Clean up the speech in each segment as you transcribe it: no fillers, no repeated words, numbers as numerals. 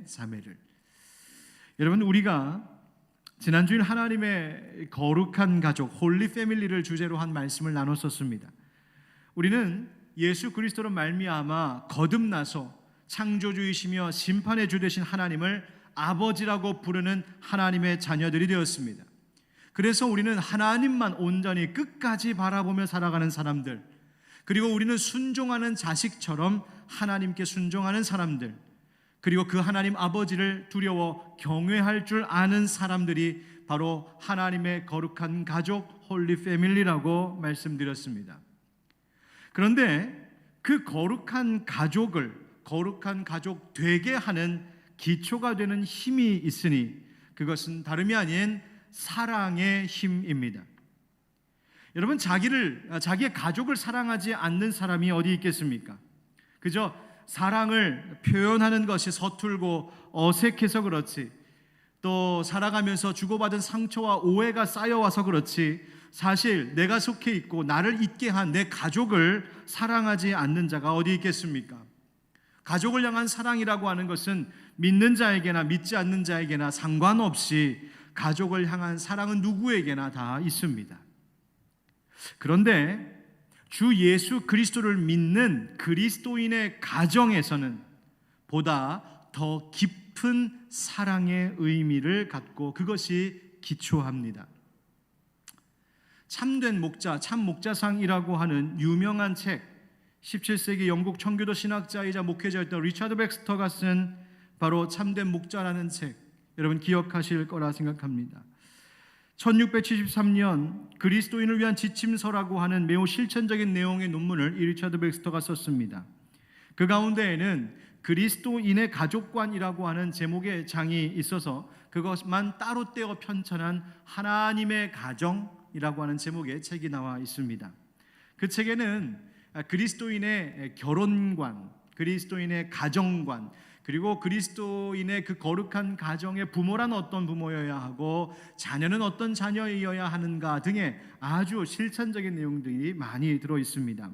자매를. 여러분, 우리가 지난주일 하나님의 거룩한 가족, 홀리 패밀리를 주제로 한 말씀을 나눴었습니다. 우리는 예수 그리스도로 말미암아 거듭나서 창조주이시며 심판의 주 되신 하나님을 아버지라고 부르는 하나님의 자녀들이 되었습니다. 그래서 우리는 하나님만 온전히 끝까지 바라보며 살아가는 사람들, 그리고 우리는 순종하는 자식처럼 하나님께 순종하는 사람들, 그리고 그 하나님 아버지를 두려워 경외할 줄 아는 사람들이 바로 하나님의 거룩한 가족, 홀리 패밀리라고 말씀드렸습니다. 그런데 그 거룩한 가족을 거룩한 가족 되게 하는 기초가 되는 힘이 있으니 그것은 다름이 아닌 사랑의 힘입니다. 여러분, 자기의 가족을 사랑하지 않는 사람이 어디 있겠습니까? 그저 사랑을 표현하는 것이 서툴고 어색해서 그렇지, 또 살아가면서 주고받은 상처와 오해가 쌓여와서 그렇지, 사실 내가 속해 있고 나를 있게 한 내 가족을 사랑하지 않는 자가 어디 있겠습니까? 가족을 향한 사랑이라고 하는 것은 믿는 자에게나 믿지 않는 자에게나 상관없이 가족을 향한 사랑은 누구에게나 다 있습니다. 그런데 주 예수 그리스도를 믿는 그리스도인의 가정에서는 보다 더 깊은 사랑의 의미를 갖고 그것이 기초합니다. 참된 목자, 참 목자상이라고 하는 유명한 책, 17세기 영국 청교도 신학자이자 목회자였던 리처드 백스터가 쓴 바로 참된 목자라는 책, 여러분 기억하실 거라 생각합니다. 1673년 그리스도인을 위한 지침서라고 하는 매우 실천적인 내용의 논문을 이 리처드 백스터가 썼습니다. 그 가운데에는 그리스도인의 가족관이라고 하는 제목의 장이 있어서 그것만 따로 떼어 편찬한 하나님의 가정이라고 하는 제목의 책이 나와 있습니다. 그 책에는 그리스도인의 결혼관, 그리스도인의 가정관, 그리고 그리스도인의 그 거룩한 가정의 부모란 어떤 부모여야 하고 자녀는 어떤 자녀이어야 하는가 등의 아주 실천적인 내용들이 많이 들어 있습니다.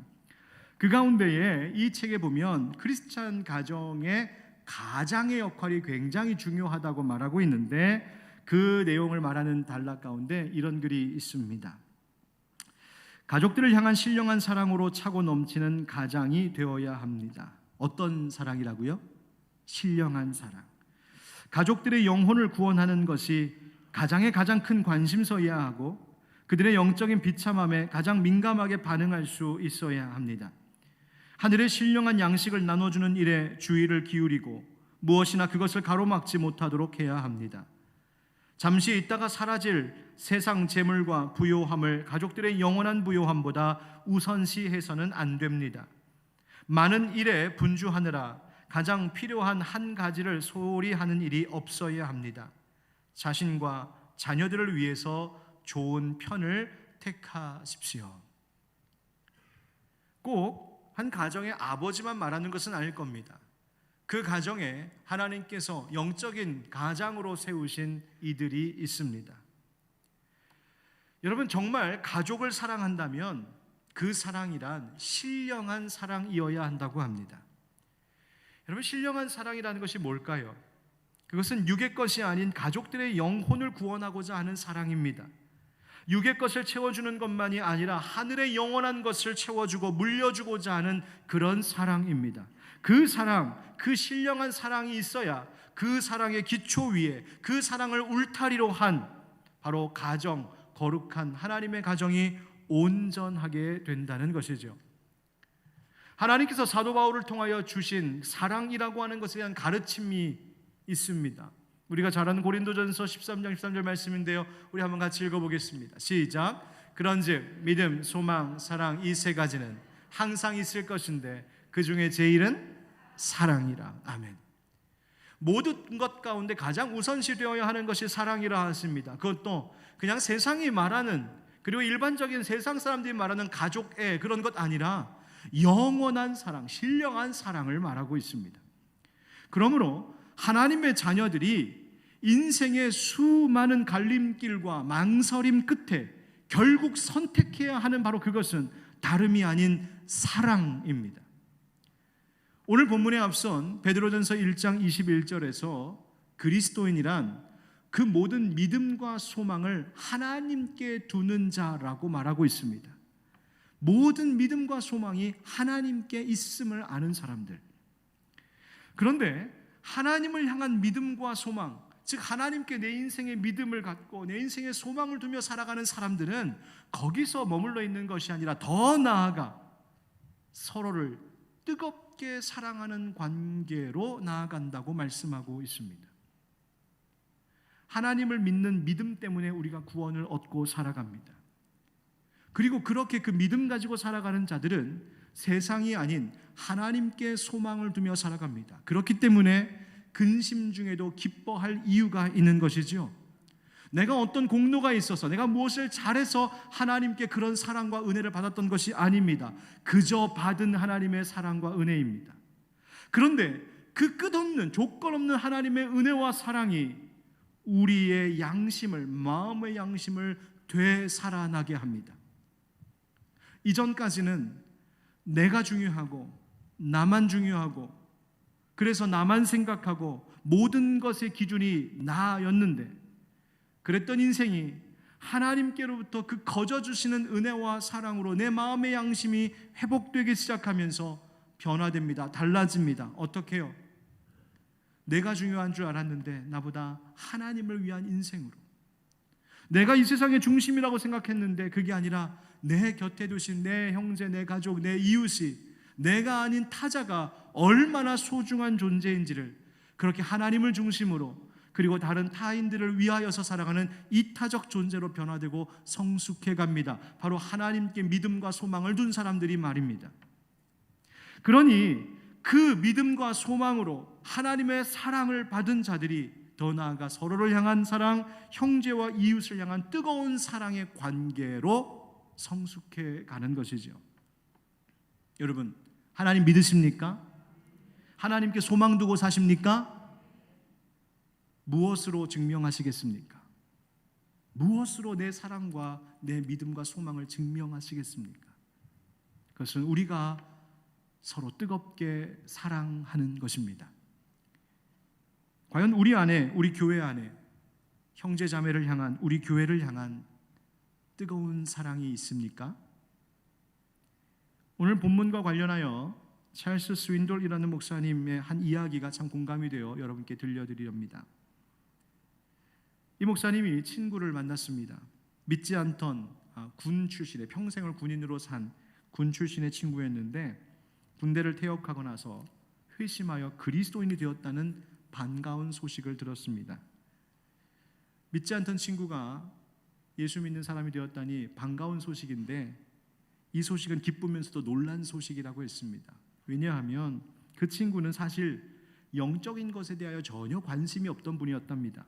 그 가운데에 이 책에 보면 크리스찬 가정의 가장의 역할이 굉장히 중요하다고 말하고 있는데, 그 내용을 말하는 단락 가운데 이런 글이 있습니다. 가족들을 향한 신령한 사랑으로 차고 넘치는 가장이 되어야 합니다. 어떤 사랑이라고요? 신령한 사랑. 가족들의 영혼을 구원하는 것이 가장의 가장 큰 관심사여야 하고 그들의 영적인 비참함에 가장 민감하게 반응할 수 있어야 합니다. 하늘의 신령한 양식을 나눠주는 일에 주의를 기울이고 무엇이나 그것을 가로막지 못하도록 해야 합니다. 잠시 있다가 사라질 세상 재물과 부요함을 가족들의 영원한 부요함보다 우선시해서는 안 됩니다. 많은 일에 분주하느라 가장 필요한 한 가지를 소홀히 하는 일이 없어야 합니다. 자신과 자녀들을 위해서 좋은 편을 택하십시오. 꼭 한 가정의 아버지만 말하는 것은 아닐 겁니다. 그 가정에 하나님께서 영적인 가장으로 세우신 이들이 있습니다. 여러분, 정말 가족을 사랑한다면 그 사랑이란 신령한 사랑이어야 한다고 합니다. 여러분, 신령한 사랑이라는 것이 뭘까요? 그것은 육의 것이 아닌 가족들의 영혼을 구원하고자 하는 사랑입니다. 육의 것을 채워주는 것만이 아니라 하늘의 영원한 것을 채워주고 물려주고자 하는 그런 사랑입니다. 그 사랑, 그 신령한 사랑이 있어야 그 사랑의 기초 위에 그 사랑을 울타리로 한 바로 가정, 거룩한 하나님의 가정이 온전하게 된다는 것이죠. 하나님께서 사도 바울을 통하여 주신 사랑이라고 하는 것에 대한 가르침이 있습니다. 우리가 잘 아는 고린도전서 13장 13절 말씀인데요, 우리 한번 같이 읽어보겠습니다. 시작. 그런즉 믿음, 소망, 사랑 이 세 가지는 항상 있을 것인데 그 중에 제일은 사랑이라. 아멘. 모든 것 가운데 가장 우선시 되어야 하는 것이 사랑이라 하십니다. 그것도 그냥 세상이 말하는, 그리고 일반적인 세상 사람들이 말하는 가족의 그런 것 아니라 영원한 사랑, 신령한 사랑을 말하고 있습니다. 그러므로 하나님의 자녀들이 인생의 수많은 갈림길과 망설임 끝에 결국 선택해야 하는 바로 그것은 다름이 아닌 사랑입니다. 오늘 본문에 앞선 베드로전서 1장 21절에서 그리스도인이란 그 모든 믿음과 소망을 하나님께 두는 자라고 말하고 있습니다. 모든 믿음과 소망이 하나님께 있음을 아는 사람들. 그런데 하나님을 향한 믿음과 소망, 즉 하나님께 내 인생의 믿음을 갖고 내 인생의 소망을 두며 살아가는 사람들은 거기서 머물러 있는 것이 아니라 더 나아가 서로를 뜨겁게 사랑하는 관계로 나아간다고 말씀하고 있습니다. 하나님을 믿는 믿음 때문에 우리가 구원을 얻고 살아갑니다. 그리고 그렇게 그 믿음 가지고 살아가는 자들은 세상이 아닌 하나님께 소망을 두며 살아갑니다. 그렇기 때문에 근심 중에도 기뻐할 이유가 있는 것이지요. 내가 어떤 공로가 있어서 내가 무엇을 잘해서 하나님께 그런 사랑과 은혜를 받았던 것이 아닙니다. 그저 받은 하나님의 사랑과 은혜입니다. 그런데 그 끝없는 조건 없는 하나님의 은혜와 사랑이 우리의 양심을, 마음의 양심을 되살아나게 합니다. 이전까지는 내가 중요하고 나만 중요하고 그래서 나만 생각하고 모든 것의 기준이 나였는데, 그랬던 인생이 하나님께로부터 그 거저 주시는 은혜와 사랑으로 내 마음의 양심이 회복되기 시작하면서 변화됩니다. 달라집니다. 어떻게 해요? 내가 중요한 줄 알았는데 나보다 하나님을 위한 인생으로, 내가 이 세상의 중심이라고 생각했는데 그게 아니라 내 곁에 두신 내 형제, 내 가족, 내 이웃이, 내가 아닌 타자가 얼마나 소중한 존재인지를 그렇게 하나님을 중심으로 그리고 다른 타인들을 위하여서 살아가는 이타적 존재로 변화되고 성숙해 갑니다. 바로 하나님께 믿음과 소망을 둔 사람들이 말입니다. 그러니 그 믿음과 소망으로 하나님의 사랑을 받은 자들이 더 나아가 서로를 향한 사랑, 형제와 이웃을 향한 뜨거운 사랑의 관계로 성숙해 가는 것이죠. 여러분, 하나님 믿으십니까? 하나님께 소망 두고 사십니까? 무엇으로 증명하시겠습니까? 무엇으로 내 사랑과 내 믿음과 소망을 증명하시겠습니까? 그것은 우리가 서로 뜨겁게 사랑하는 것입니다. 과연 우리 안에, 우리 교회 안에 형제 자매를 향한, 우리 교회를 향한 뜨거운 사랑이 있습니까? 오늘 본문과 관련하여 찰스 스윈돌이라는 목사님의 한 이야기가 참 공감이 되어 여러분께 들려드리렵니다. 이 목사님이 친구를 만났습니다. 믿지 않던 군 출신의, 평생을 군인으로 산 군 출신의 친구였는데 군대를 퇴역하고 나서 회심하여 그리스도인이 되었다는 반가운 소식을 들었습니다. 믿지 않던 친구가 예수 믿는 사람이 되었다니 반가운 소식인데, 이 소식은 기쁘면서도 놀란 소식이라고 했습니다. 왜냐하면 그 친구는 사실 영적인 것에 대하여 전혀 관심이 없던 분이었답니다.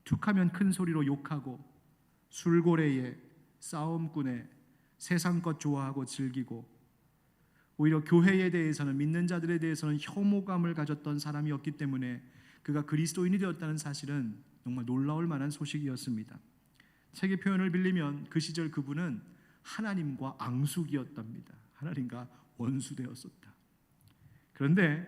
툭하면 큰 소리로 욕하고 술고래에 싸움꾼에 세상 것 좋아하고 즐기고, 오히려 교회에 대해서는, 믿는 자들에 대해서는 혐오감을 가졌던 사람이었기 때문에 그가 그리스도인이 되었다는 사실은 정말 놀라울 만한 소식이었습니다. 책의 표현을 빌리면 그 시절 그분은 하나님과 앙숙이었답니다. 하나님과 원수되었었다. 그런데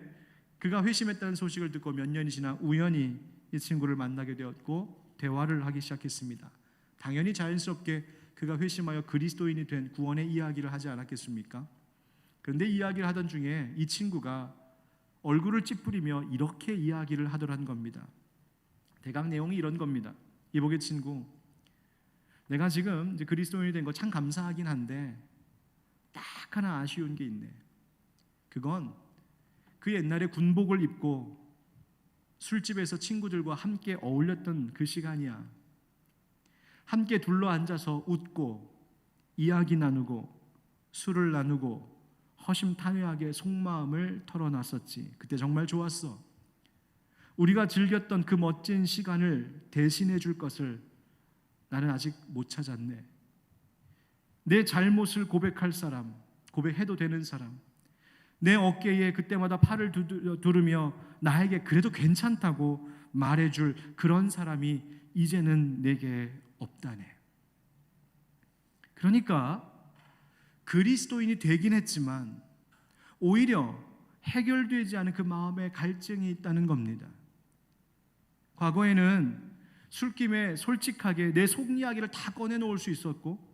그가 회심했다는 소식을 듣고 몇 년이 지나 우연히 이 친구를 만나게 되었고 대화를 하기 시작했습니다. 당연히 자연스럽게 그가 회심하여 그리스도인이 된 구원의 이야기를 하지 않았겠습니까? 그런데 이야기를 하던 중에 이 친구가 얼굴을 찌푸리며 이렇게 이야기를 하더란 겁니다. 대강 내용이 이런 겁니다. 이보게 친구, 내가 지금 이제 그리스도인이 된 거 참 감사하긴 한데 딱 하나 아쉬운 게 있네. 그건 그 옛날에 군복을 입고 술집에서 친구들과 함께 어울렸던 그 시간이야. 함께 둘러앉아서 웃고 이야기 나누고 술을 나누고 허심탄회하게 속마음을 털어놨었지. 그때 정말 좋았어. 우리가 즐겼던 그 멋진 시간을 대신해 줄 것을 나는 아직 못 찾았네. 내 잘못을 고백할 사람, 고백해도 되는 사람, 내 어깨에 그때마다 팔을 두르며 나에게 그래도 괜찮다고 말해줄 그런 사람이 이제는 내게 없다네. 그러니까 그리스도인이 되긴 했지만 오히려 해결되지 않은 그 마음의 갈증이 있다는 겁니다. 과거에는 술김에 솔직하게 내 속 이야기를 다 꺼내놓을 수 있었고,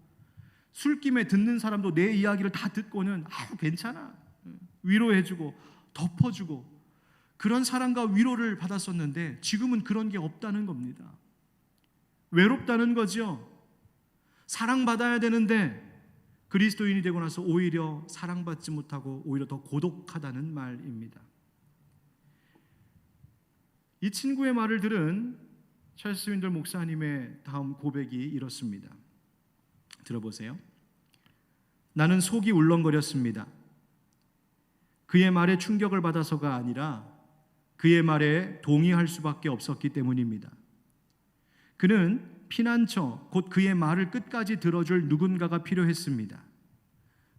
술김에 듣는 사람도 내 이야기를 다 듣고는 괜찮아, 위로해주고 덮어주고 그런 사랑과 위로를 받았었는데, 지금은 그런 게 없다는 겁니다. 외롭다는 거죠. 사랑받아야 되는데 그리스도인이 되고 나서 오히려 사랑받지 못하고 오히려 더 고독하다는 말입니다. 이 친구의 말을 들은 찰스 윈들 목사님의 다음 고백이 이렇습니다. 들어보세요. 나는 속이 울렁거렸습니다. 그의 말에 충격을 받아서가 아니라 그의 말에 동의할 수밖에 없었기 때문입니다. 그는 피난처, 곧 그의 말을 끝까지 들어줄 누군가가 필요했습니다.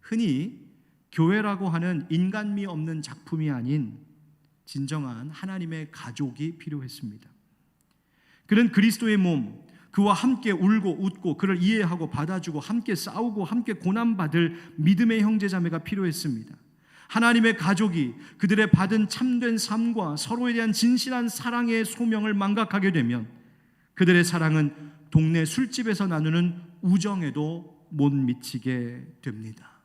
흔히 교회라고 하는 인간미 없는 작품이 아닌 진정한 하나님의 가족이 필요했습니다. 그는 그리스도의 몸, 그와 함께 울고 웃고 그를 이해하고 받아주고 함께 싸우고 함께 고난받을 믿음의 형제자매가 필요했습니다. 하나님의 가족이 그들의 받은 참된 삶과 서로에 대한 진실한 사랑의 소명을 망각하게 되면 그들의 사랑은 동네 술집에서 나누는 우정에도 못 미치게 됩니다.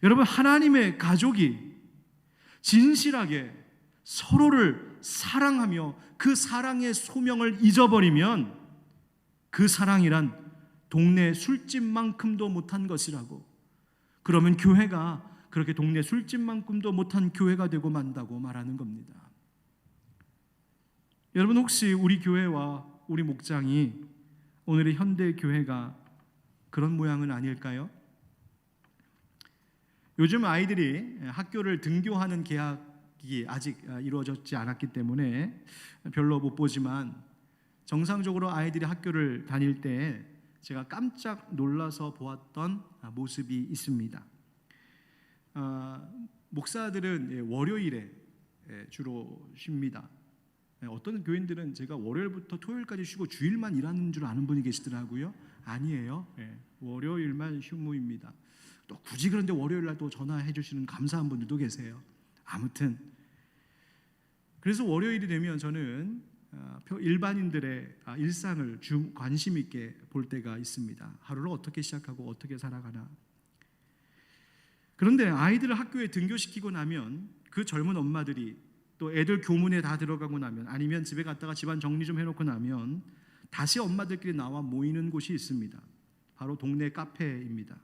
여러분, 하나님의 가족이 진실하게 서로를 사랑하며 그 사랑의 소명을 잊어버리면 그 사랑이란 동네 술집만큼도 못한 것이라고, 그러면 교회가 그렇게 동네 술집만큼도 못한 교회가 되고 만다고 말하는 겁니다. 여러분, 혹시 우리 교회와 우리 목장이 오늘의 현대 교회가 그런 모양은 아닐까요? 요즘 아이들이 학교를 등교하는 계약이 아직 이루어지지 않았기 때문에 별로 못 보지만, 정상적으로 아이들이 학교를 다닐 때 제가 깜짝 놀라서 보았던 모습이 있습니다. 목사들은 월요일에 주로 쉽니다. 어떤 교인들은 제가 월요일부터 토요일까지 쉬고 주일만 일하는 줄 아는 분이 계시더라고요. 아니에요. 월요일만 휴무입니다. 또 굳이 그런데 월요일날 또 전화해 주시는 감사한 분들도 계세요. 아무튼 그래서 월요일이 되면 저는 일반인들의 일상을 관심 있게 볼 때가 있습니다. 하루를 어떻게 시작하고 어떻게 살아가나. 그런데 아이들을 학교에 등교시키고 나면 그 젊은 엄마들이 또 애들 교문에 다 들어가고 나면, 아니면 집에 갔다가 집안 정리 좀 해놓고 나면 다시 엄마들끼리 나와 모이는 곳이 있습니다. 바로 동네 카페입니다.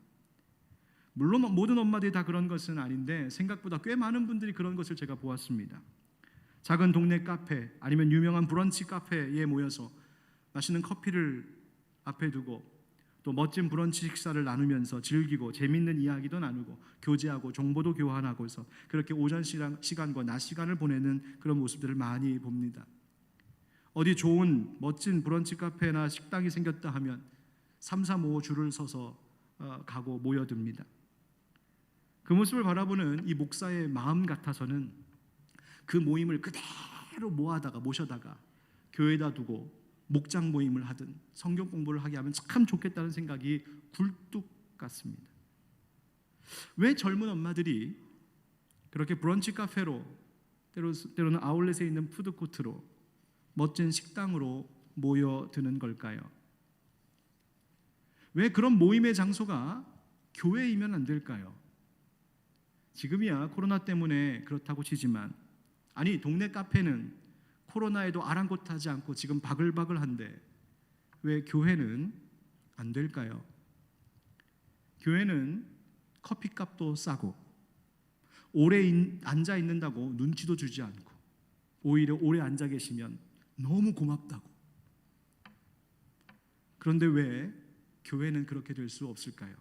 물론 모든 엄마들이 다 그런 것은 아닌데 생각보다 꽤 많은 분들이 그런 것을 제가 보았습니다. 작은 동네 카페 아니면 유명한 브런치 카페에 모여서 맛있는 커피를 앞에 두고 또 멋진 브런치 식사를 나누면서 즐기고 재밌는 이야기도 나누고 교제하고 정보도 교환하고서 그렇게 오전 시간과 낮 시간을 보내는 그런 모습들을 많이 봅니다. 어디 좋은 멋진 브런치 카페나 식당이 생겼다 하면 3, 4, 5 줄을 서서 가고 모여듭니다. 그 모습을 바라보는 이 목사의 마음 같아서는 그 모임을 그대로 모셔다가 교회에다 두고 목장 모임을 하든 성경 공부를 하게 하면 참 좋겠다는 생각이 굴뚝 같습니다. 왜 젊은 엄마들이 그렇게 브런치 카페로, 때로는 아울렛에 있는 푸드코트로, 멋진 식당으로 모여드는 걸까요? 왜 그런 모임의 장소가 교회이면 안 될까요? 지금이야 코로나 때문에 그렇다고 치지만, 아니 동네 카페는 코로나에도 아랑곳하지 않고 지금 바글바글한데 왜 교회는 안 될까요? 교회는 커피값도 싸고 오래 앉아 있는다고 눈치도 주지 않고 오히려 오래 앉아 계시면 너무 고맙다고. 그런데 왜 교회는 그렇게 될 수 없을까요?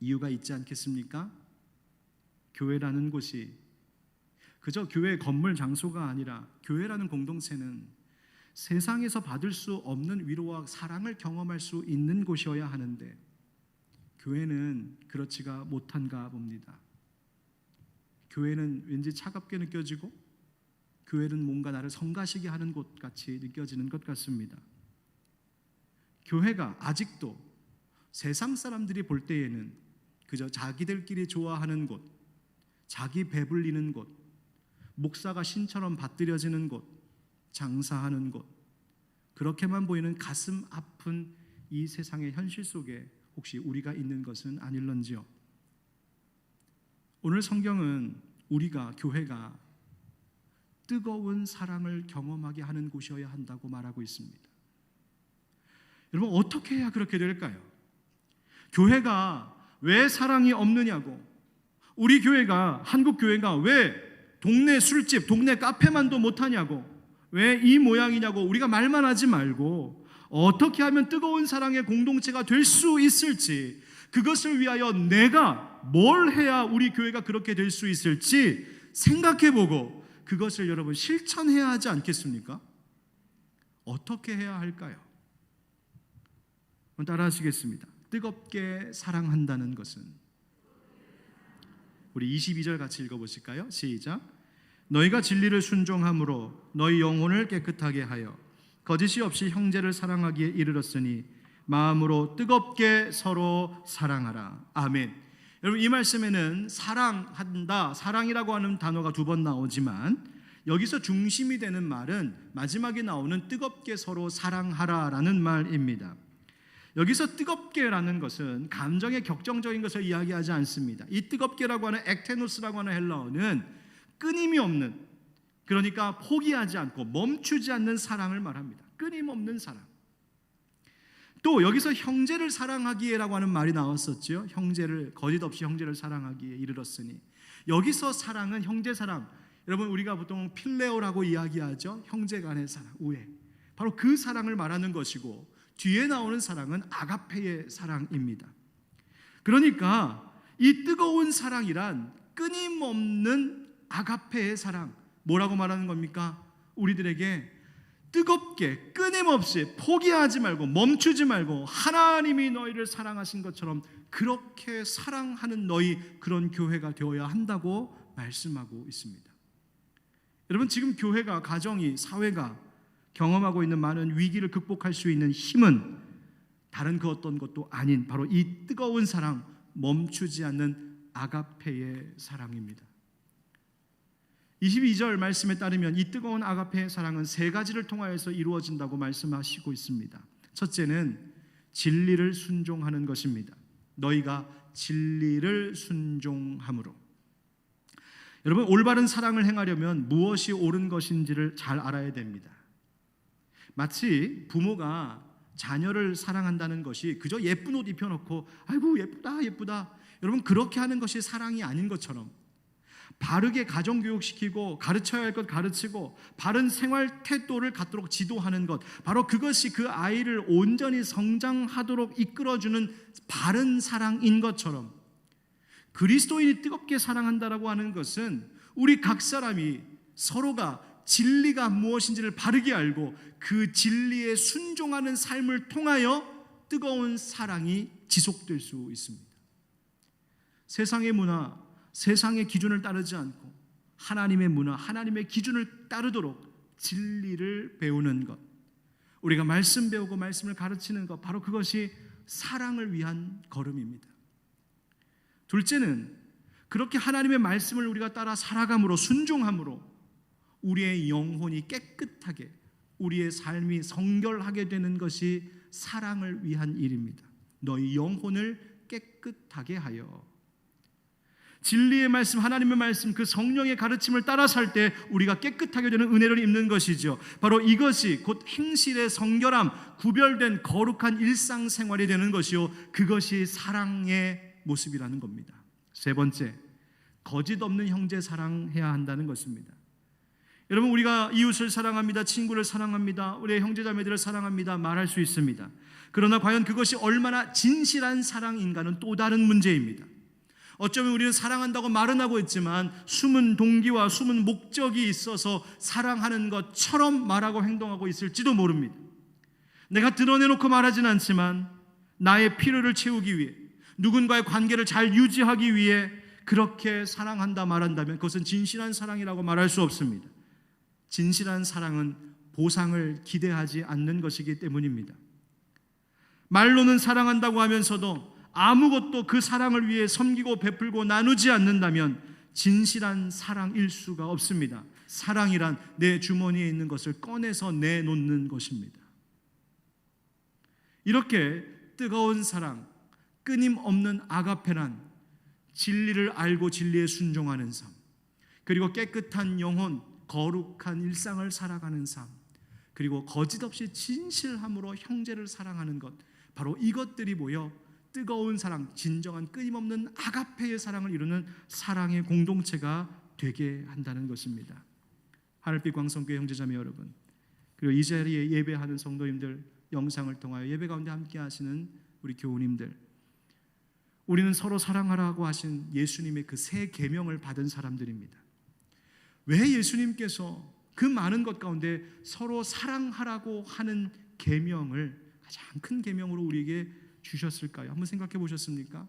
이유가 있지 않겠습니까? 교회라는 곳이 그저 교회 건물 장소가 아니라 교회라는 공동체는 세상에서 받을 수 없는 위로와 사랑을 경험할 수 있는 곳이어야 하는데 교회는 그렇지가 못한가 봅니다. 교회는 왠지 차갑게 느껴지고 교회는 뭔가 나를 성가시게 하는 곳 같이 느껴지는 것 같습니다. 교회가 아직도 세상 사람들이 볼 때에는 그저 자기들끼리 좋아하는 곳, 자기 배불리는 곳, 목사가 신처럼 받들여지는 곳, 장사하는 곳, 그렇게만 보이는 가슴 아픈 이 세상의 현실 속에 혹시 우리가 있는 것은 아닐런지요? 오늘 성경은 우리가, 교회가 뜨거운 사랑을 경험하게 하는 곳이어야 한다고 말하고 있습니다. 여러분, 어떻게 해야 그렇게 될까요? 교회가 왜 사랑이 없느냐고, 우리 교회가, 한국 교회가 왜 동네 술집, 동네 카페만도 못하냐고, 왜 이 모양이냐고 우리가 말만 하지 말고 어떻게 하면 뜨거운 사랑의 공동체가 될 수 있을지, 그것을 위하여 내가 뭘 해야 우리 교회가 그렇게 될 수 있을지 생각해보고 그것을 여러분 실천해야 하지 않겠습니까? 어떻게 해야 할까요? 따라 하시겠습니다. 뜨겁게 사랑한다는 것은, 우리 22절 같이 읽어보실까요? 시작. 너희가 진리를 순종함으로 너희 영혼을 깨끗하게 하여 거짓이 없이 형제를 사랑하기에 이르렀으니 마음으로 뜨겁게 서로 사랑하라. 아멘. 여러분, 이 말씀에는 사랑한다, 사랑이라고 하는 단어가 2번 나오지만 여기서 중심이 되는 말은 마지막에 나오는 뜨겁게 서로 사랑하라라는 말입니다. 여기서 뜨겁게라는 것은 감정의 격정적인 것을 이야기하지 않습니다. 이 뜨겁게라고 하는 액테노스라고 하는 헬라어는 끊임이 없는, 그러니까 포기하지 않고 멈추지 않는 사랑을 말합니다. 끊임없는 사랑. 또 여기서 형제를 사랑하기에라고 하는 말이 나왔었죠. 형제를, 거짓 없이 형제를 사랑하기에 이르렀으니, 여기서 사랑은 형제 사랑, 여러분 우리가 보통 필레오라고 이야기하죠. 형제 간의 사랑, 우애, 바로 그 사랑을 말하는 것이고, 뒤에 나오는 사랑은 아가페의 사랑입니다. 그러니까 이 뜨거운 사랑이란 끊임없는 아가페의 사랑, 뭐라고 말하는 겁니까? 우리들에게 뜨겁게 끊임없이 포기하지 말고 멈추지 말고 하나님이 너희를 사랑하신 것처럼 그렇게 사랑하는 너희, 그런 교회가 되어야 한다고 말씀하고 있습니다. 여러분, 지금 교회가, 가정이, 사회가 경험하고 있는 많은 위기를 극복할 수 있는 힘은 다른 그 어떤 것도 아닌 바로 이 뜨거운 사랑, 멈추지 않는 아가페의 사랑입니다. 22절 말씀에 따르면 이 뜨거운 아가페의 사랑은 3가지를 통하여서 이루어진다고 말씀하시고 있습니다. 첫째는 진리를 순종하는 것입니다. 너희가 진리를 순종함으로. 여러분, 올바른 사랑을 행하려면 무엇이 옳은 것인지를 잘 알아야 됩니다. 마치 부모가 자녀를 사랑한다는 것이 그저 예쁜 옷 입혀놓고 아이고 예쁘다 예쁘다, 여러분 그렇게 하는 것이 사랑이 아닌 것처럼, 바르게 가정교육시키고 가르쳐야 할 것 가르치고 바른 생활 태도를 갖도록 지도하는 것, 바로 그것이 그 아이를 온전히 성장하도록 이끌어주는 바른 사랑인 것처럼, 그리스도인이 뜨겁게 사랑한다라고 하는 것은 우리 각 사람이 서로가 진리가 무엇인지를 바르게 알고 그 진리에 순종하는 삶을 통하여 뜨거운 사랑이 지속될 수 있습니다. 세상의 문화, 세상의 기준을 따르지 않고 하나님의 문화, 하나님의 기준을 따르도록 진리를 배우는 것, 우리가 말씀 배우고 말씀을 가르치는 것, 바로 그것이 사랑을 위한 걸음입니다. 둘째는 그렇게 하나님의 말씀을 우리가 따라 살아감으로, 순종함으로 우리의 영혼이 깨끗하게, 우리의 삶이 성결하게 되는 것이 사랑을 위한 일입니다. 너희 영혼을 깨끗하게 하여. 진리의 말씀, 하나님의 말씀, 그 성령의 가르침을 따라 살 때 우리가 깨끗하게 되는 은혜를 입는 것이죠. 바로 이것이 곧 행실의 성결함, 구별된 거룩한 일상생활이 되는 것이요, 그것이 사랑의 모습이라는 겁니다. 세 번째, 거짓 없는 형제 사랑해야 한다는 것입니다. 여러분, 우리가 이웃을 사랑합니다, 친구를 사랑합니다, 우리의 형제자매들을 사랑합니다 말할 수 있습니다. 그러나 과연 그것이 얼마나 진실한 사랑인가는 또 다른 문제입니다. 어쩌면 우리는 사랑한다고 말은 하고 있지만 숨은 동기와 숨은 목적이 있어서 사랑하는 것처럼 말하고 행동하고 있을지도 모릅니다. 내가 드러내놓고 말하진 않지만 나의 필요를 채우기 위해, 누군가의 관계를 잘 유지하기 위해 그렇게 사랑한다 말한다면 그것은 진실한 사랑이라고 말할 수 없습니다. 진실한 사랑은 보상을 기대하지 않는 것이기 때문입니다. 말로는 사랑한다고 하면서도 아무것도 그 사랑을 위해 섬기고 베풀고 나누지 않는다면 진실한 사랑일 수가 없습니다. 사랑이란 내 주머니에 있는 것을 꺼내서 내놓는 것입니다. 이렇게 뜨거운 사랑, 끊임없는 아가페란 진리를 알고 진리에 순종하는 삶, 그리고 깨끗한 영혼, 거룩한 일상을 살아가는 삶, 그리고 거짓 없이 진실함으로 형제를 사랑하는 것, 바로 이것들이 모여 뜨거운 사랑, 진정한 끊임없는 아가페의 사랑을 이루는 사랑의 공동체가 되게 한다는 것입니다. 하늘빛 광성교회 형제자매 여러분, 그리고 이 자리에 예배하는 성도님들, 영상을 통하여 예배 가운데 함께 하시는 우리 교우님들, 우리는 서로 사랑하라고 하신 예수님의 그 새 계명을 받은 사람들입니다. 왜 예수님께서 그 많은 것 가운데 서로 사랑하라고 하는 계명을 가장 큰 계명으로 우리에게 주셨을까요? 한번 생각해 보셨습니까?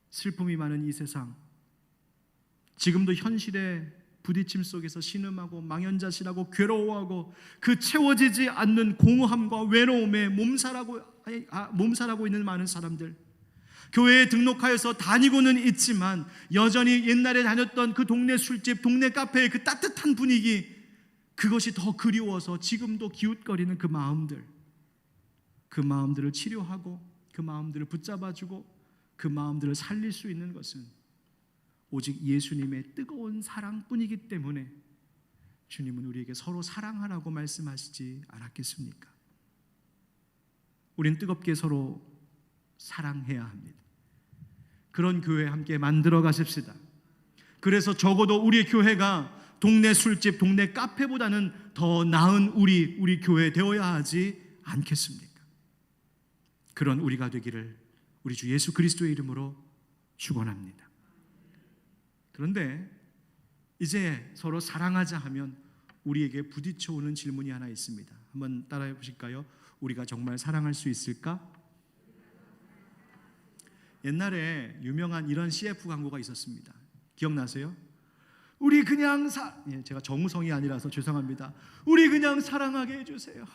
슬픔이 많은 이 세상, 지금도 현실의 부딪힘 속에서 신음하고 망연자실하고 괴로워하고 그 채워지지 않는 공허함과 외로움에 몸살하고 있는 많은 사람들, 교회에 등록하여서 다니고는 있지만 여전히 옛날에 다녔던 그 동네 술집, 동네 카페의 그 따뜻한 분위기, 그것이 더 그리워서 지금도 기웃거리는 그 마음들을 치료하고 그 마음들을 붙잡아주고 그 마음들을 살릴 수 있는 것은 오직 예수님의 뜨거운 사랑뿐이기 때문에 주님은 우리에게 서로 사랑하라고 말씀하시지 않았겠습니까? 우린 뜨겁게 서로 사랑해야 합니다. 그런 교회 함께 만들어 가십시다. 그래서 적어도 우리 교회가 동네 술집, 동네 카페보다는 더 나은 우리 교회 되어야 하지 않겠습니까? 그런 우리가 되기를 우리 주 예수 그리스도의 이름으로 축원합니다. 그런데 이제 서로 사랑하자 하면 우리에게 부딪혀오는 질문이 하나 있습니다. 한번 따라해 보실까요? 우리가 정말 사랑할 수 있을까? 옛날에 유명한 이런 CF 광고가 있었습니다. 기억나세요? 우리 그냥 제가 정우성이 아니라서 죄송합니다. 우리 그냥 사랑하게 해주세요.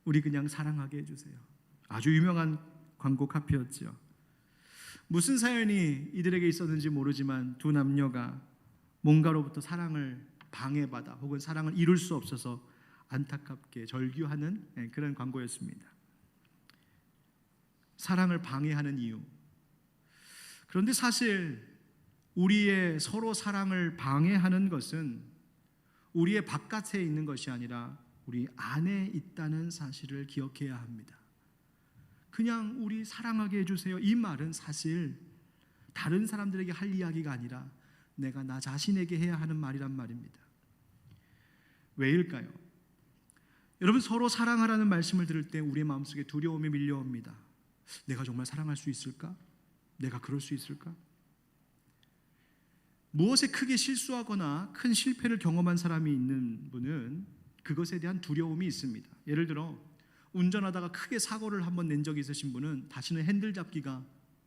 우리 그냥 사랑하게 해주세요. 아주 유명한 광고 카피였죠. 무슨 사연이 이들에게 있었는지 모르지만 두 남녀가 뭔가로부터 사랑을 방해받아 혹은 사랑을 이룰 수 없어서 안타깝게 절규하는 그런 광고였습니다. 사랑을 방해하는 이유. 그런데 사실 우리의 서로 사랑을 방해하는 것은 우리의 바깥에 있는 것이 아니라 우리 안에 있다는 사실을 기억해야 합니다. 그냥 우리 사랑하게 해주세요, 이 말은 사실 다른 사람들에게 할 이야기가 아니라 내가 나 자신에게 해야 하는 말이란 말입니다. 왜일까요? 여러분, 서로 사랑하라는 말씀을 들을 때 우리의 마음속에 두려움이 밀려옵니다. 내가 정말 사랑할 수 있을까? 내가 그럴 수 있을까? 무엇에 크게 실수하거나 큰 실패를 경험한 사람이 있는 분은 그것에 대한 두려움이 있습니다. 예를 들어 운전하다가 크게 사고를 한번 낸 적이 있으신 분은 다시는 핸들 잡기가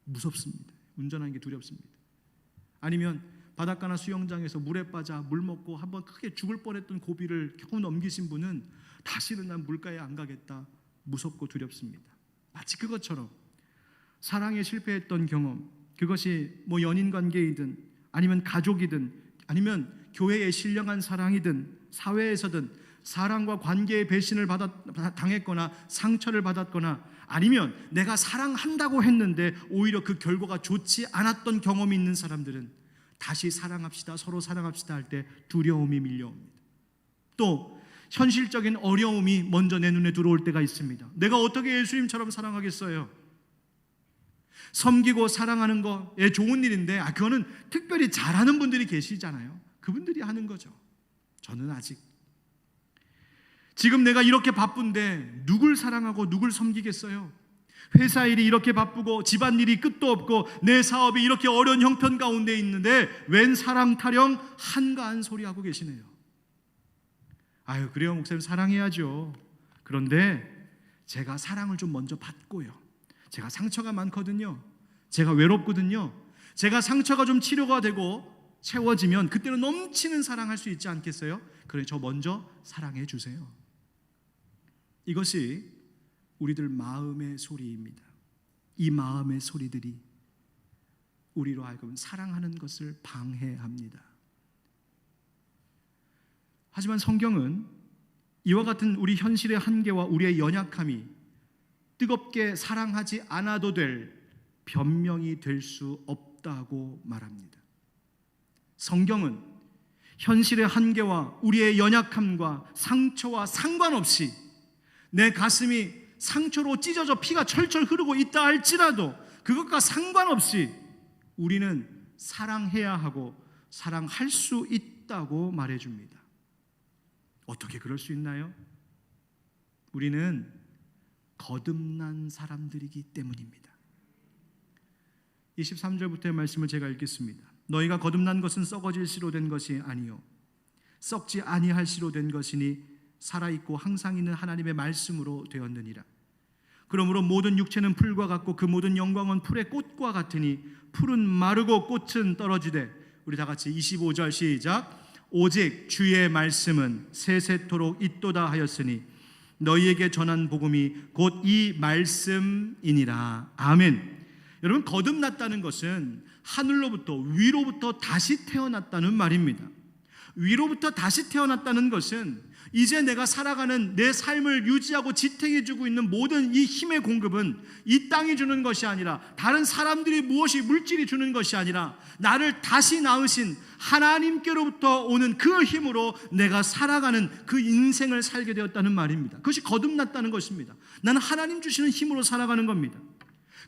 무섭습니다. 운전하는 게 두렵습니다. 아니면 바닷가나 수영장에서 물에 빠져 물 먹고 한번 크게 죽을 뻔했던 고비를 겨우 넘기신 분은 다시는 난 물가에 안 가겠다, 무섭고 두렵습니다. 마치 그것처럼 사랑에 실패했던 경험, 그것이 뭐 연인 관계이든 아니면 가족이든 아니면 교회의 신령한 사랑이든 사회에서든 사랑과 관계의 배신을 당했거나 상처를 받았거나 아니면 내가 사랑한다고 했는데 오히려 그 결과가 좋지 않았던 경험이 있는 사람들은 다시 사랑합시다, 서로 사랑합시다 할 때 두려움이 밀려옵니다. 또 현실적인 어려움이 먼저 내 눈에 들어올 때가 있습니다. 내가 어떻게 예수님처럼 사랑하겠어요? 섬기고 사랑하는 거 좋은 일인데 그거는 특별히 잘하는 분들이 계시잖아요. 그분들이 하는 거죠. 저는 아직 지금 내가 이렇게 바쁜데 누굴 사랑하고 누굴 섬기겠어요? 회사 일이 이렇게 바쁘고 집안일이 끝도 없고 내 사업이 이렇게 어려운 형편 가운데 있는데 웬 사랑 타령 한가한 소리 하고 계시네요. 아유, 그래요 목사님, 사랑해야죠. 그런데 제가 사랑을 좀 먼저 받고요, 제가 상처가 많거든요, 제가 외롭거든요, 제가 상처가 좀 치료가 되고 채워지면 그때는 넘치는 사랑할 수 있지 않겠어요? 그래, 저 먼저 사랑해 주세요. 이것이 우리들 마음의 소리입니다. 이 마음의 소리들이 우리로 하여금 사랑하는 것을 방해합니다. 하지만 성경은 이와 같은 우리 현실의 한계와 우리의 연약함이 뜨겁게 사랑하지 않아도 될 변명이 될 수 없다고 말합니다. 성경은 현실의 한계와 우리의 연약함과 상처와 상관없이 내 가슴이 상처로 찢어져 피가 철철 흐르고 있다 할지라도 그것과 상관없이 우리는 사랑해야 하고 사랑할 수 있다고 말해줍니다. 어떻게 그럴 수 있나요? 우리는 거듭난 사람들이기 때문입니다. 23절부터의 말씀을 제가 읽겠습니다. 너희가 거듭난 것은 썩어질 씨로 된 것이 아니요 썩지 아니할 씨로 된 것이니 살아있고 항상 있는 하나님의 말씀으로 되었느니라. 그러므로 모든 육체는 풀과 같고 그 모든 영광은 풀의 꽃과 같으니 풀은 마르고 꽃은 떨어지되, 우리 다 같이 25절 시작. 오직 주의 말씀은 세세토록 있도다 하였으니 너희에게 전한 복음이 곧 이 말씀이니라. 아멘. 여러분, 거듭났다는 것은 하늘로부터 위로부터 다시 태어났다는 말입니다. 위로부터 다시 태어났다는 것은 이제 내가 살아가는 내 삶을 유지하고 지탱해주고 있는 모든 이 힘의 공급은 이 땅이 주는 것이 아니라, 다른 사람들이 무엇이 물질이 주는 것이 아니라, 나를 다시 낳으신 하나님께로부터 오는 그 힘으로 내가 살아가는 그 인생을 살게 되었다는 말입니다. 그것이 거듭났다는 것입니다. 나는 하나님 주시는 힘으로 살아가는 겁니다.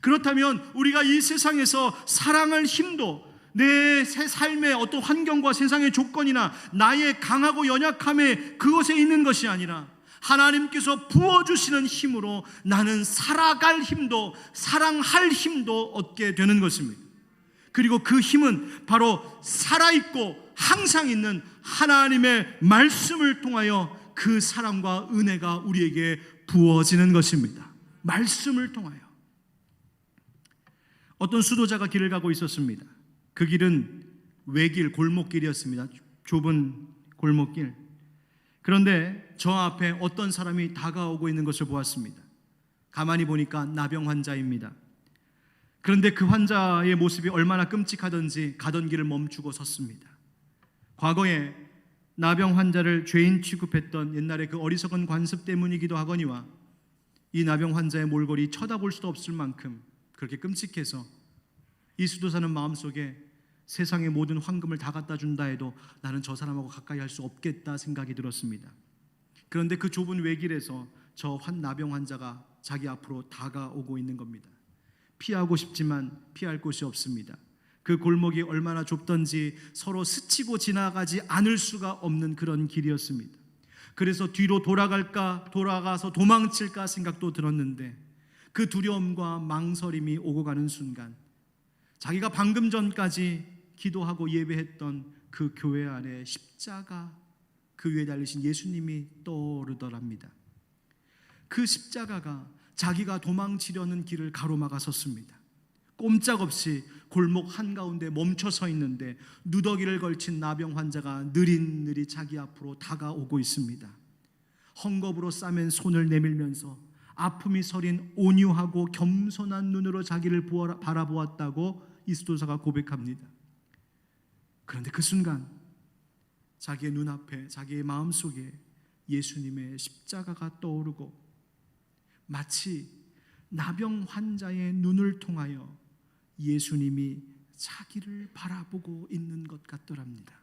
그렇다면 우리가 이 세상에서 사랑할 힘도 내 삶의 어떤 환경과 세상의 조건이나 나의 강하고 연약함에 그것에 있는 것이 아니라 하나님께서 부어주시는 힘으로 나는 살아갈 힘도 사랑할 힘도 얻게 되는 것입니다. 그리고 그 힘은 바로 살아있고 항상 있는 하나님의 말씀을 통하여 그 사랑과 은혜가 우리에게 부어지는 것입니다. 말씀을 통하여. 어떤 수도자가 길을 가고 있었습니다. 그 길은 외길, 골목길이었습니다. 좁은 골목길. 그런데 저 앞에 어떤 사람이 다가오고 있는 것을 보았습니다. 가만히 보니까 나병 환자입니다. 그런데 그 환자의 모습이 얼마나 끔찍하던지 가던 길을 멈추고 섰습니다. 과거에 나병 환자를 죄인 취급했던 옛날에 그 어리석은 관습 때문이기도 하거니와 이 나병 환자의 몰골이 쳐다볼 수도 없을 만큼 그렇게 끔찍해서 이 수도사는 마음속에 세상의 모든 황금을 다 갖다 준다 해도 나는 저 사람하고 가까이 할 수 없겠다 생각이 들었습니다. 그런데 그 좁은 외길에서 저 나병 환자가 자기 앞으로 다가오고 있는 겁니다. 피하고 싶지만 피할 곳이 없습니다. 그 골목이 얼마나 좁던지 서로 스치고 지나가지 않을 수가 없는 그런 길이었습니다. 그래서 뒤로 돌아가서 도망칠까 생각도 들었는데 그 두려움과 망설임이 오고 가는 순간 자기가 방금 전까지 기도하고 예배했던 그 교회 안에 십자가, 그 위에 달리신 예수님이 떠오르더랍니다. 그 십자가가 자기가 도망치려는 길을 가로막아 섰습니다. 꼼짝없이 골목 한가운데 멈춰 서 있는데 누더기를 걸친 나병 환자가 느릿느릿 자기 앞으로 다가오고 있습니다. 헝겊으로 싸맨 손을 내밀면서 아픔이 서린 온유하고 겸손한 눈으로 자기를 바라보았다고 이 수도사가 고백합니다. 그런데 그 순간 자기의 눈앞에, 자기의 마음속에 예수님의 십자가가 떠오르고 마치 나병 환자의 눈을 통하여 예수님이 자기를 바라보고 있는 것 같더랍니다.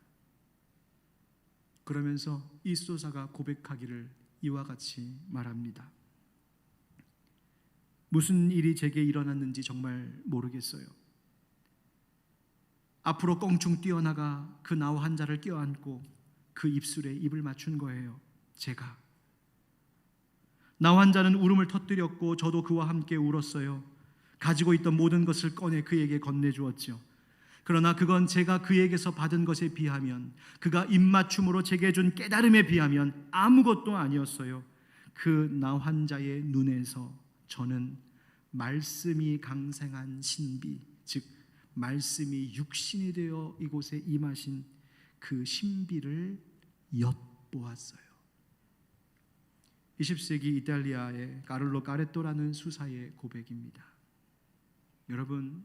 그러면서 이 수도사가 고백하기를 이와 같이 말합니다. 무슨 일이 제게 일어났는지 정말 모르겠어요. 앞으로 껑충 뛰어나가 그 나와 환자를 껴안고 그 입술에 입을 맞춘 거예요. 제가. 나 환자는 울음을 터뜨렸고 저도 그와 함께 울었어요. 가지고 있던 모든 것을 꺼내 그에게 건네주었죠. 그러나 그건 제가 그에게서 받은 것에 비하면, 그가 입맞춤으로 제게 준 깨달음에 비하면 아무것도 아니었어요. 그 나 환자의 눈에서 저는 말씀이 강생한 신비, 즉 말씀이 육신이 되어 이곳에 임하신 그 신비를 엿보았어요. 20세기 이탈리아의 카를로 까레토라는 수사의 고백입니다. 여러분,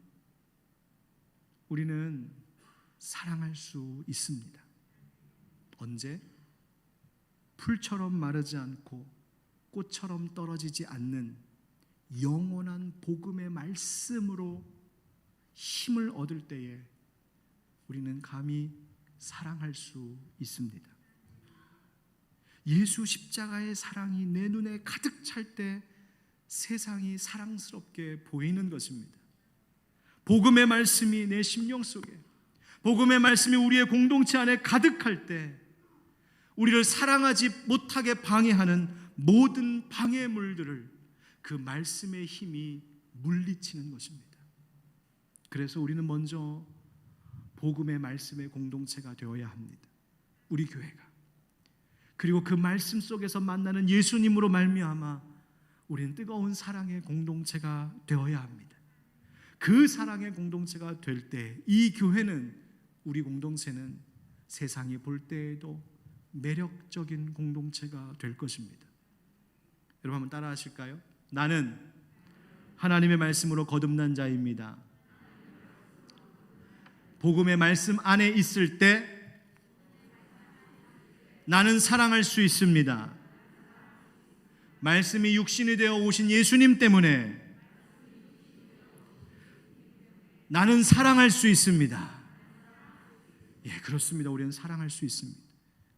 우리는 사랑할 수 있습니다. 언제? 풀처럼 마르지 않고 꽃처럼 떨어지지 않는 영원한 복음의 말씀으로 힘을 얻을 때에 우리는 감히 사랑할 수 있습니다. 예수 십자가의 사랑이 내 눈에 가득 찰 때 세상이 사랑스럽게 보이는 것입니다. 복음의 말씀이 내 심령 속에, 복음의 말씀이 우리의 공동체 안에 가득할 때 우리를 사랑하지 못하게 방해하는 모든 방해물들을 그 말씀의 힘이 물리치는 것입니다. 그래서 우리는 먼저 복음의 말씀의 공동체가 되어야 합니다. 우리 교회가. 그리고 그 말씀 속에서 만나는 예수님으로 말미암아 우리는 뜨거운 사랑의 공동체가 되어야 합니다. 그 사랑의 공동체가 될 때 이 교회는, 우리 공동체는 세상이 볼 때에도 매력적인 공동체가 될 것입니다. 여러분 한번 따라 하실까요? 나는 하나님의 말씀으로 거듭난 자입니다. 복음의 말씀 안에 있을 때 나는 사랑할 수 있습니다. 말씀이 육신이 되어 오신 예수님 때문에 나는 사랑할 수 있습니다. 예, 그렇습니다. 우리는 사랑할 수 있습니다.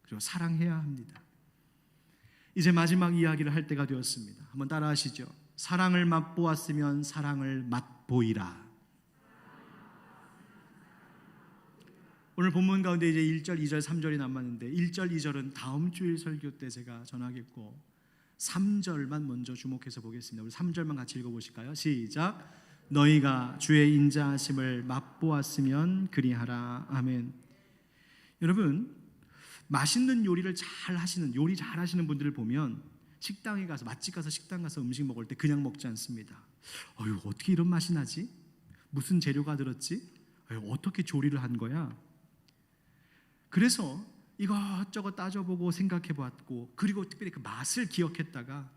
그리고 사랑해야 합니다. 이제 마지막 이야기를 할 때가 되었습니다. 한번 따라 하시죠. 사랑을 맛보았으면 사랑을 맛보이라. 오늘 본문 가운데 이제 1절, 2절, 3절이 남았는데 1절, 2절은 다음 주일 설교 때 제가 전하겠고 3절만 먼저 주목해서 보겠습니다. 우리 3절만 같이 읽어보실까요? 시작. 너희가 주의 인자하심을 맛보았으면 그리하라. 아멘. 여러분, 맛있는 요리를 잘 하시는, 요리 잘 하시는 분들을 보면 식당에 가서, 맛집 가서 식당 가서 음식 먹을 때 그냥 먹지 않습니다. 어떻게 이런 맛이 나지? 무슨 재료가 들었지? 어떻게 조리를 한 거야? 그래서 이것저것 따져보고 생각해봤고, 그리고 특별히 그 맛을 기억했다가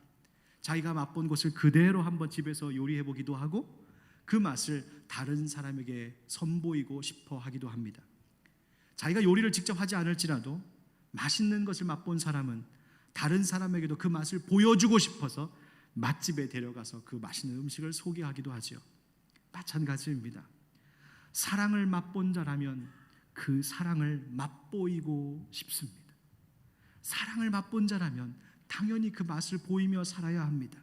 자기가 맛본 것을 그대로 한번 집에서 요리해보기도 하고 그 맛을 다른 사람에게 선보이고 싶어 하기도 합니다. 자기가 요리를 직접 하지 않을지라도 맛있는 것을 맛본 사람은 다른 사람에게도 그 맛을 보여주고 싶어서 맛집에 데려가서 그 맛있는 음식을 소개하기도 하죠. 마찬가지입니다. 사랑을 맛본 자라면 그 사랑을 맛보이고 싶습니다. 사랑을 맛본 자라면 당연히 그 맛을 보이며 살아야 합니다.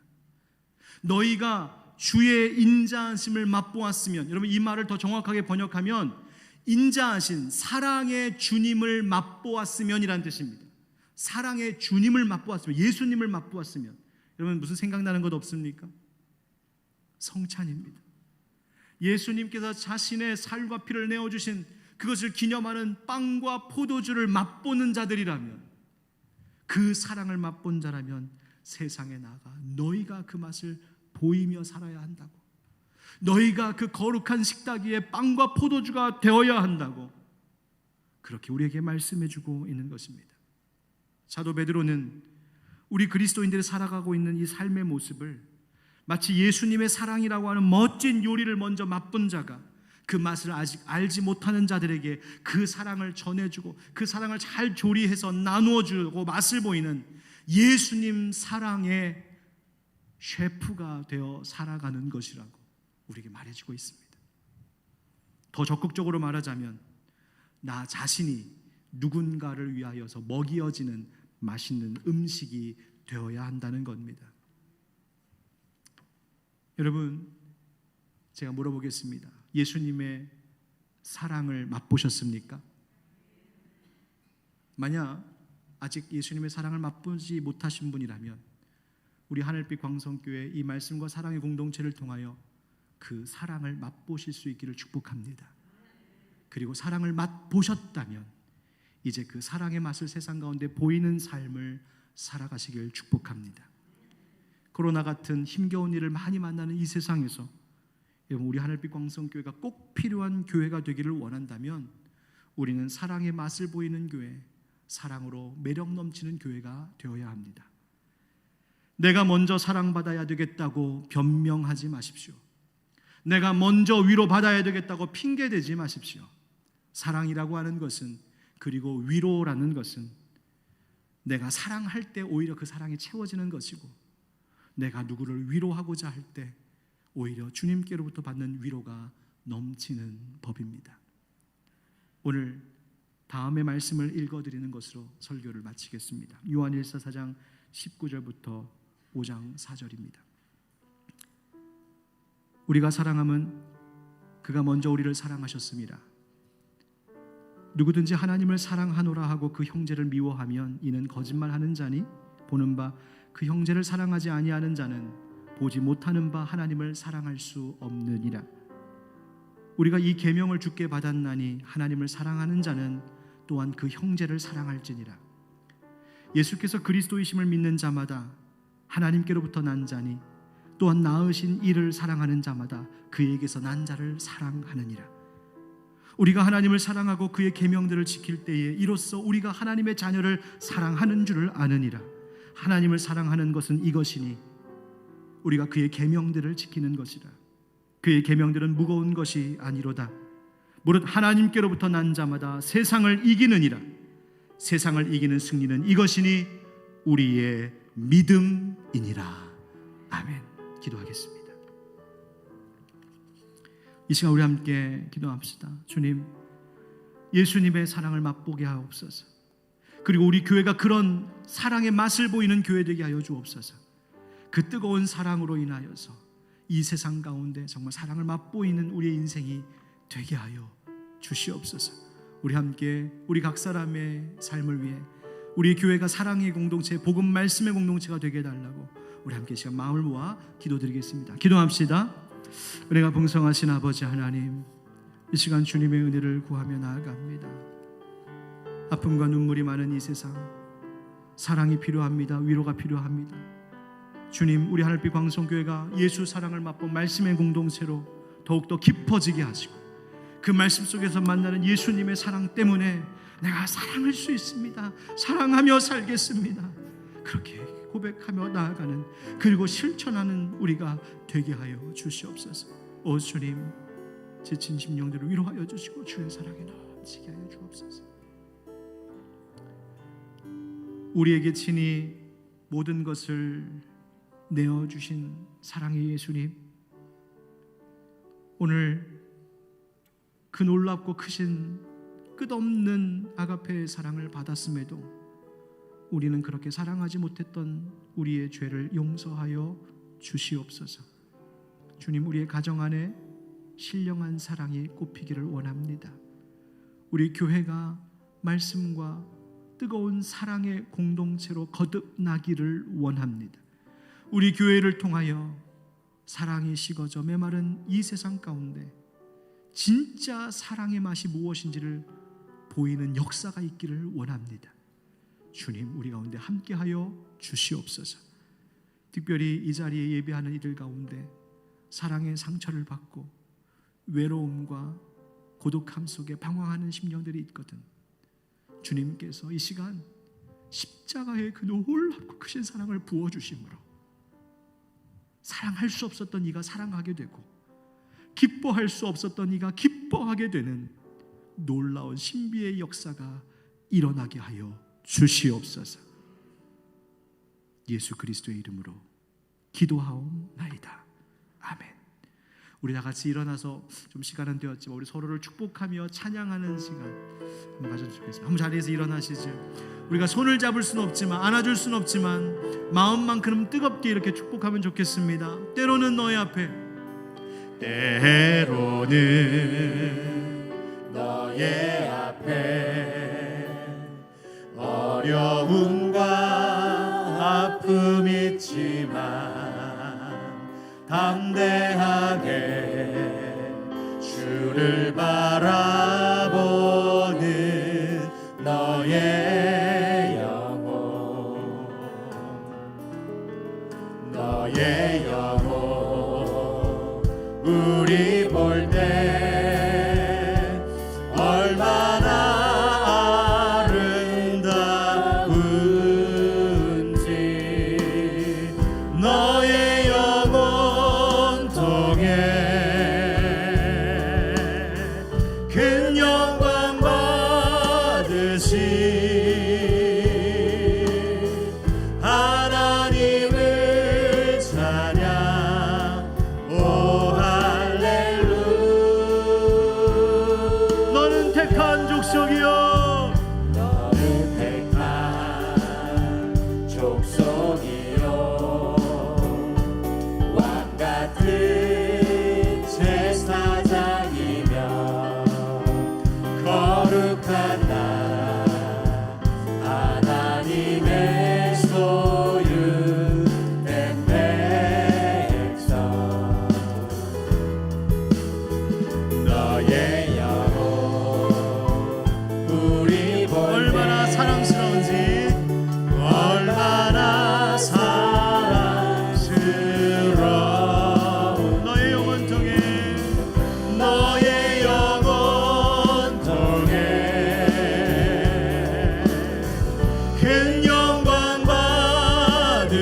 너희가 주의 인자하심을 맛보았으면, 여러분 이 말을 더 정확하게 번역하면 인자하신 사랑의 주님을 맛보았으면이라는 뜻입니다. 사랑의 주님을 맛보았으면, 예수님을 맛보았으면. 여러분 무슨 생각나는 것 없습니까? 성찬입니다. 예수님께서 자신의 살과 피를 내어주신 그것을 기념하는 빵과 포도주를 맛보는 자들이라면, 그 사랑을 맛본 자라면 세상에 나가 너희가 그 맛을 보이며 살아야 한다고, 너희가 그 거룩한 식탁 위에 빵과 포도주가 되어야 한다고 그렇게 우리에게 말씀해주고 있는 것입니다. 사도 베드로는 우리 그리스도인들이 살아가고 있는 이 삶의 모습을 마치 예수님의 사랑이라고 하는 멋진 요리를 먼저 맛본 자가 그 맛을 아직 알지 못하는 자들에게 그 사랑을 전해주고 그 사랑을 잘 조리해서 나누어주고 맛을 보이는 예수님 사랑의 셰프가 되어 살아가는 것이라고 우리에게 말해주고 있습니다. 더 적극적으로 말하자면 나 자신이 누군가를 위하여서 먹이어지는 맛있는 음식이 되어야 한다는 겁니다. 여러분, 제가 물어보겠습니다. 예수님의 사랑을 맛보셨습니까? 만약 아직 예수님의 사랑을 맛보지 못하신 분이라면 우리 하늘빛 광성교회 이 말씀과 사랑의 공동체를 통하여 그 사랑을 맛보실 수 있기를 축복합니다. 그리고 사랑을 맛보셨다면 이제 그 사랑의 맛을 세상 가운데 보이는 삶을 살아가시길 축복합니다. 코로나 같은 힘겨운 일을 많이 만나는 이 세상에서 여러분, 우리 하늘빛 광성교회가 꼭 필요한 교회가 되기를 원한다면 우리는 사랑의 맛을 보이는 교회, 사랑으로 매력 넘치는 교회가 되어야 합니다. 내가 먼저 사랑받아야 되겠다고 변명하지 마십시오. 내가 먼저 위로받아야 되겠다고 핑계대지 마십시오. 사랑이라고 하는 것은, 그리고 위로라는 것은 내가 사랑할 때 오히려 그 사랑이 채워지는 것이고, 내가 누구를 위로하고자 할 때 오히려 주님께로부터 받는 위로가 넘치는 법입니다. 오늘 다음의 말씀을 읽어드리는 것으로 설교를 마치겠습니다. 요한일서 4장 19절부터 5장 4절입니다. 우리가 사랑함은 그가 먼저 우리를 사랑하셨습니다. 누구든지 하나님을 사랑하노라 하고 그 형제를 미워하면 이는 거짓말하는 자니 보는 바 그 형제를 사랑하지 아니하는 자는 보지 못하는 바 하나님을 사랑할 수 없느니라. 우리가 이 계명을 주께 받았나니 하나님을 사랑하는 자는 또한 그 형제를 사랑할지니라. 예수께서 그리스도이심을 믿는 자마다 하나님께로부터 난 자니 또한 낳으신 이를 사랑하는 자마다 그에게서 난 자를 사랑하느니라. 우리가 하나님을 사랑하고 그의 계명들을 지킬 때에 이로써 우리가 하나님의 자녀를 사랑하는 줄을 아느니라. 하나님을 사랑하는 것은 이것이니 우리가 그의 계명들을 지키는 것이라. 그의 계명들은 무거운 것이 아니로다. 무릇 하나님께로부터 난 자마다 세상을 이기느니라. 세상을 이기는 승리는 이것이니 우리의 믿음이니라. 아멘. 기도하겠습니다. 이 시간 우리 함께 기도합시다. 주님, 예수님의 사랑을 맛보게 하옵소서. 그리고 우리 교회가 그런 사랑의 맛을 보이는 교회 되게 하여 주옵소서. 그 뜨거운 사랑으로 인하여서 이 세상 가운데 정말 사랑을 맛보이는 우리의 인생이 되게 하여 주시옵소서. 우리 함께 우리 각 사람의 삶을 위해 우리 교회가 사랑의 공동체, 복음 말씀의 공동체가 되게 해달라고 우리 함께 시간 마음을 모아 기도드리겠습니다. 기도합시다. 은혜가 풍성하신 아버지 하나님, 이 시간 주님의 은혜를 구하며 나아갑니다. 아픔과 눈물이 많은 이 세상, 사랑이 필요합니다. 위로가 필요합니다. 주님, 우리 하늘빛 광성교회가 예수 사랑을 맛본 말씀의 공동체로 더욱더 깊어지게 하시고, 그 말씀 속에서 만나는 예수님의 사랑 때문에 내가 사랑할 수 있습니다. 사랑하며 살겠습니다. 그렇게 고백하며 나아가는, 그리고 실천하는 우리가 되게 하여 주시옵소서. 오 주님, 지친 심령들을 위로하여 주시고 주의 사랑에 넘치게 하여 주옵소서. 우리에게 친히 모든 것을 내어주신 사랑의 예수님, 오늘 그 놀랍고 크신 끝없는 아가페의 사랑을 받았음에도 우리는 그렇게 사랑하지 못했던 우리의 죄를 용서하여 주시옵소서. 주님, 우리의 가정 안에 신령한 사랑이 꽃피기를 원합니다. 우리 교회가 말씀과 뜨거운 사랑의 공동체로 거듭나기를 원합니다. 우리 교회를 통하여 사랑이 식어져 메마른 이 세상 가운데 진짜 사랑의 맛이 무엇인지를 보이는 역사가 있기를 원합니다. 주님, 우리 가운데 함께하여 주시옵소서. 특별히 이 자리에 예배하는 이들 가운데 사랑의 상처를 받고 외로움과 고독함 속에 방황하는 심령들이 있거든. 주님께서 이 시간 십자가의 그 놀랍고 크신 사랑을 부어주심으로 사랑할 수 없었던 이가 사랑하게 되고 기뻐할 수 없었던 이가 기뻐하게 되는 놀라운 신비의 역사가 일어나게 하여 주시옵소서. 예수 그리스도의 이름으로 기도하옵나이다. 아멘. 우리 다 같이 일어나서, 좀 시간은 되었지만 우리 서로를 축복하며 찬양하는 시간 한번 가졌으면 좋겠습니다. 한번 자리에서 일어나시죠. 우리가 손을 잡을 수는 없지만, 안아줄 수는 없지만 마음만큼 뜨겁게 이렇게 축복하면 좋겠습니다. 때로는 너의 앞에, 때로는 너의 앞에 어려움과 아픔 있지만 담대하게 주를 바라보는 너의 영혼, 너의 영혼 우리 볼 때 얼마나 아름다운지 너의 영혼 통해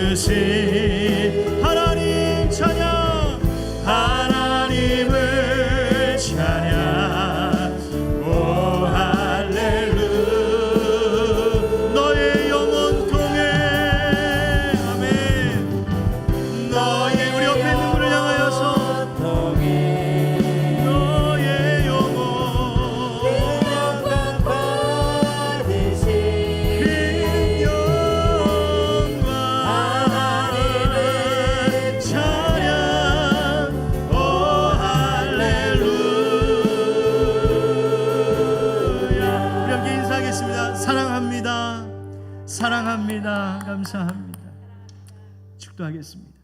받으신 하나님 찬양, 하나님을 찬양. 오 할렐루야. 너의 영혼 통해. 아멘. 너의 우리 옆에 있는 분을 향하여서 너의 영혼 사랑합니다. 감사합니다. 축도하겠습니다.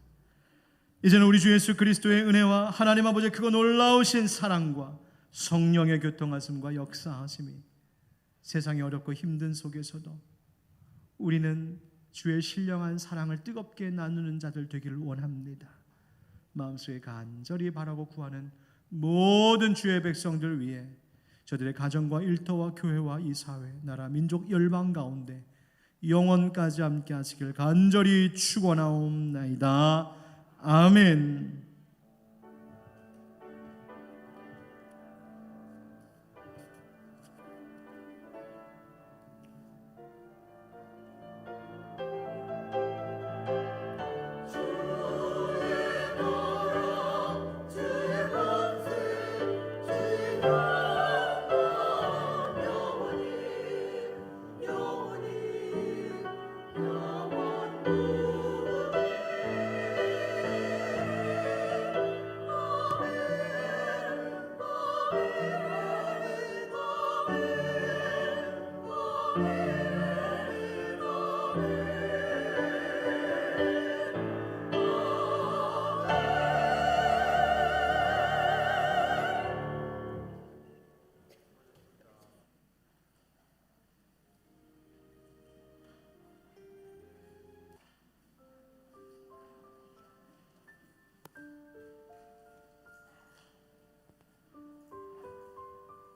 이제는 우리 주 예수 그리스도의 은혜와 하나님 아버지의 크고 놀라우신 사랑과 성령의 교통하심과 역사하심이 세상이 어렵고 힘든 속에서도 우리는 주의 신령한 사랑을 뜨겁게 나누는 자들 되기를 원합니다. 마음속에 간절히 바라고 구하는 모든 주의 백성들 위해 저들의 가정과 일터와 교회와 이 사회, 나라, 민족, 열방 가운데 영원까지 함께 하시길 간절히 축원하옵나이다. 아멘. 아멘.